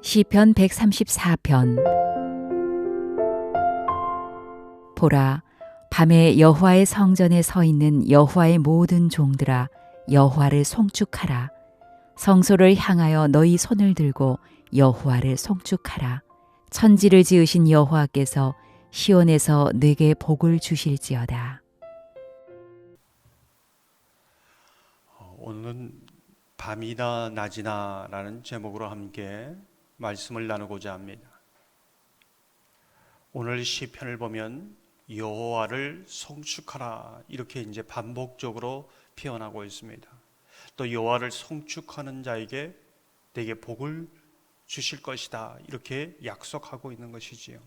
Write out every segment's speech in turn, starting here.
시편 134편. 보라, 밤에 여호와의 성전에 서 있는 여호와의 모든 종들아, 여호와를 송축하라. 성소를 향하여 너희 손을 들고 여호와를 송축하라. 천지를 지으신 여호와께서 시온에서 내게 복을 주실지어다. 오늘은 밤이나 낮이나 라는 제목으로 함께 말씀을 나누고자 합니다. 오늘 시편을 보면 여호와를 송축하라 이렇게 이제 반복적으로 표현하고 있습니다. 또 여호와를 송축하는 자에게 내게 복을 주실 것이다 이렇게 약속하고 있는 것이지요.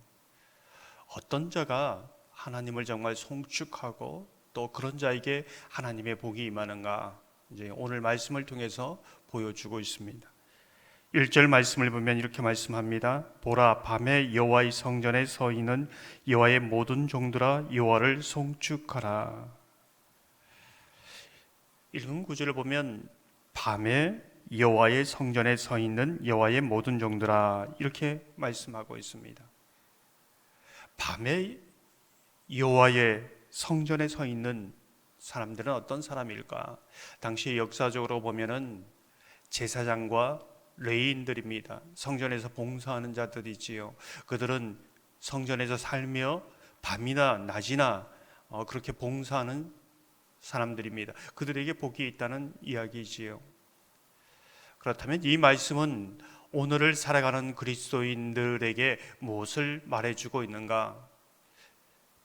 어떤 자가 하나님을 정말 송축하고 또 그런 자에게 하나님의 복이 임하는가, 이제 오늘 말씀을 통해서 보여주고 있습니다. 1절 말씀을 보면 이렇게 말씀합니다. 보라, 밤에 여호와의 성전에 서 있는 여호와의 모든 종들아, 여호와를 송축하라. 읽은 구절을 보면 밤에 여호와의 성전에 서 있는 여호와의 모든 종들아 이렇게 말씀하고 있습니다. 밤에 여호와의 성전에 서 있는 사람들은 어떤 사람일까? 당시 역사적으로 보면은 제사장과 레위인들입니다. 성전에서 봉사하는 자들이지요. 그들은 성전에서 살며 밤이나 낮이나 그렇게 봉사하는 사람들입니다. 그들에게 복이 있다는 이야기지요. 그렇다면 이 말씀은 오늘을 살아가는 그리스도인들에게 무엇을 말해주고 있는가?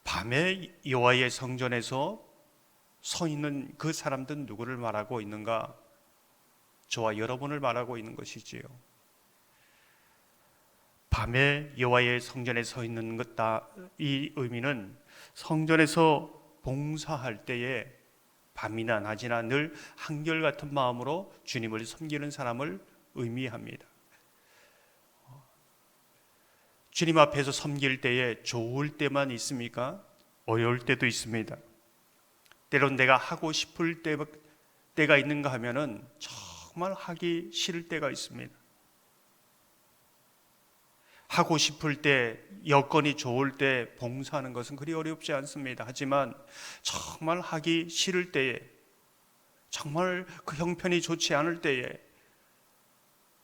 밤에 여호와의 성전에서 서 있는 그 사람들은 누구를 말하고 있는가? 저와 여러분을 말하고 있는 것이지요. 밤에 여호와의 성전에 서 있는 것다, 이 의미는 성전에서 봉사할 때에 밤이나 낮이나 늘 한결같은 마음으로 주님을 섬기는 사람을 의미합니다. 주님 앞에서 섬길 때에 좋을 때만 있습니까? 어려울 때도 있습니다. 때론 내가 하고 싶을 때가 있는가 하면은 정말 하기 싫을 때가 있습니다. 하고 싶을 때, 여건이 좋을 때 봉사하는 것은 그리 어렵지 않습니다. 하지만 정말 하기 싫을 때에, 정말 그 형편이 좋지 않을 때에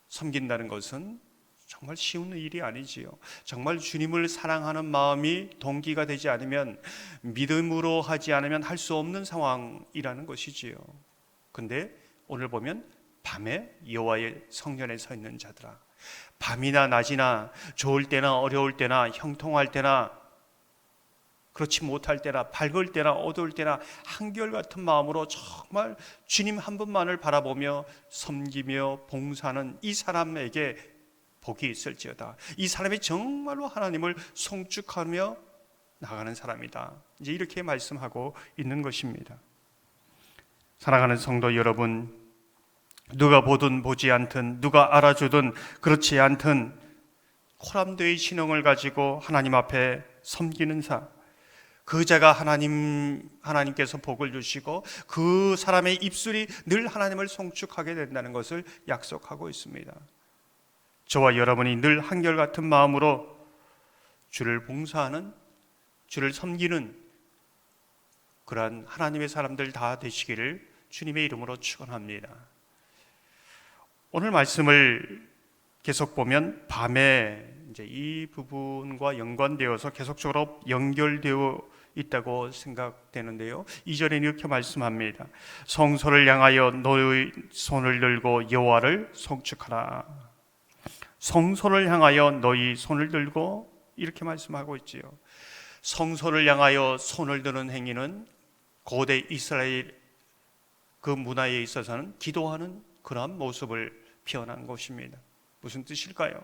섬긴다는 것은 정말 쉬운 일이 아니지요. 정말 주님을 사랑하는 마음이 동기가 되지 않으면, 믿음으로 하지 않으면 할 수 없는 상황이라는 것이지요. 근데 오늘 보면 밤에 여호와의 성전에 서 있는 자들아, 밤이나 낮이나 좋을 때나 어려울 때나 형통할 때나 그렇지 못할 때나 밝을 때나 어두울 때나 한결같은 마음으로 정말 주님 한 분만을 바라보며 섬기며 봉사하는 이 사람에게 복이 있을지어다. 이 사람이 정말로 하나님을 송축하며 나가는 사람이다. 이제 이렇게 말씀하고 있는 것입니다. 사랑하는 성도 여러분, 누가 보든 보지 않든, 누가 알아주든 그렇지 않든 코람되의 신앙을 가지고 하나님 앞에 섬기는 그 자가 하나님께서 복을 주시고 그 사람의 입술이 늘 하나님을 송축하게 된다는 것을 약속하고 있습니다. 저와 여러분이 늘 한결같은 마음으로 주를 봉사하는, 주를 섬기는 그러한 하나님의 사람들 다 되시기를 주님의 이름으로 축원합니다. 오늘 말씀을 계속 보면 밤에 이제 이 부분과 연관되어서 계속적으로 연결되어 있다고 생각되는데요. 2절에 이렇게 말씀합니다. 성소를 향하여 너의 손을 들고 여호와를 송축하라. 성소를 향하여 너희 손을 들고 이렇게 말씀하고 있지요. 성소를 향하여 손을 드는 행위는 고대 이스라엘 그 문화에 있어서는 기도하는 그러한 모습을 표현한 것입니다. 무슨 뜻일까요?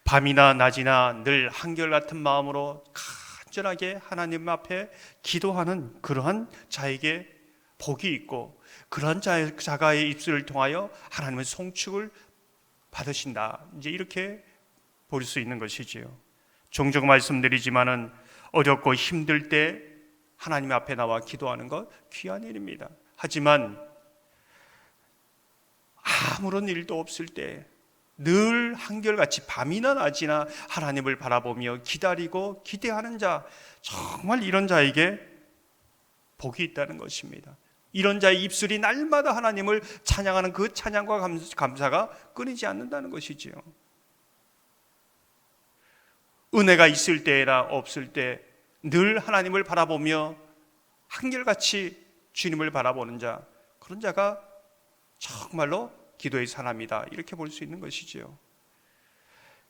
밤이나 낮이나 늘 한결같은 마음으로 간절하게 하나님 앞에 기도하는 그러한 자에게 복이 있고, 그러한 자가의 입술을 통하여 하나님의 송축을 받으신다. 이제 이렇게 볼 수 있는 것이지요. 종종 말씀드리지만은 어렵고 힘들 때 하나님 앞에 나와 기도하는 것 귀한 일입니다. 하지만 아무런 일도 없을 때, 늘 한결같이 밤이나 낮이나 하나님을 바라보며 기다리고 기대하는 자, 정말 이런 자에게 복이 있다는 것입니다. 이런 자의 입술이 날마다 하나님을 찬양하는 그 찬양과 감사가 끊이지 않는다는 것이지요. 은혜가 있을 때나 없을 때 늘 하나님을 바라보며 한결같이 주님을 바라보는 자, 그런 자가 정말로 기도의 사람이다, 이렇게 볼 수 있는 것이지요.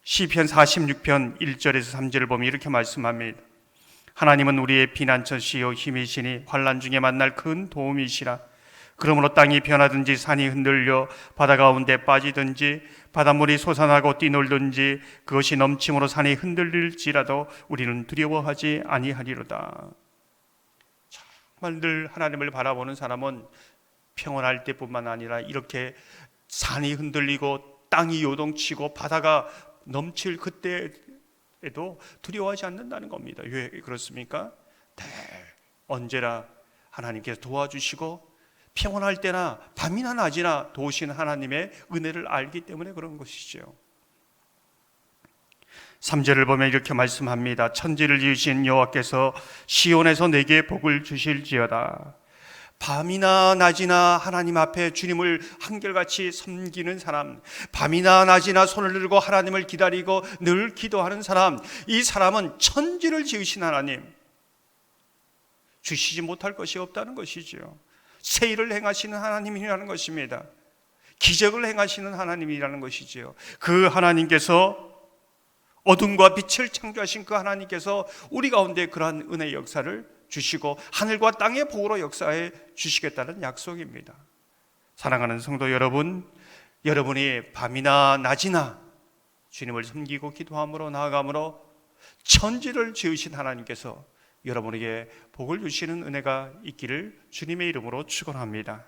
시편 46편 1절에서 3절을 보면 이렇게 말씀합니다. 하나님은 우리의 피난처시요 힘이시니 환난 중에 만날 큰 도움이시라. 그러므로 땅이 변하든지 산이 흔들려 바다 가운데 빠지든지 바닷물이 솟아나고 뛰놀든지 그것이 넘침으로 산이 흔들릴지라도 우리는 두려워하지 아니하리로다. 정말 늘 하나님을 바라보는 사람은 평온할 때뿐만 아니라 이렇게 산이 흔들리고 땅이 요동치고 바다가 넘칠 그때에도 두려워하지 않는다는 겁니다. 왜 그렇습니까? 언제나 하나님께서 도와주시고 평온할 때나 밤이나 낮이나 도우시는 하나님의 은혜를 알기 때문에 그런 것이죠. 3절을 보면 이렇게 말씀합니다. 천지를 지으신 여호와께서 시온에서 내게 복을 주실지어다. 밤이나 낮이나 하나님 앞에 주님을 한결같이 섬기는 사람, 밤이나 낮이나 손을 들고 하나님을 기다리고 늘 기도하는 사람, 이 사람은 천지를 지으신 하나님, 주시지 못할 것이 없다는 것이죠. 새 일을 행하시는 하나님이라는 것입니다. 기적을 행하시는 하나님이라는 것이지요. 그 하나님께서, 어둠과 빛을 창조하신 그 하나님께서 우리 가운데 그러한 은혜의 역사를 주시고 하늘과 땅의 복으로 역사해 주시겠다는 약속입니다. 사랑하는 성도 여러분, 여러분이 밤이나 낮이나 주님을 섬기고 기도함으로 나아감으로 천지를 지으신 하나님께서 여러분에게 복을 주시는 은혜가 있기를 주님의 이름으로 축원합니다.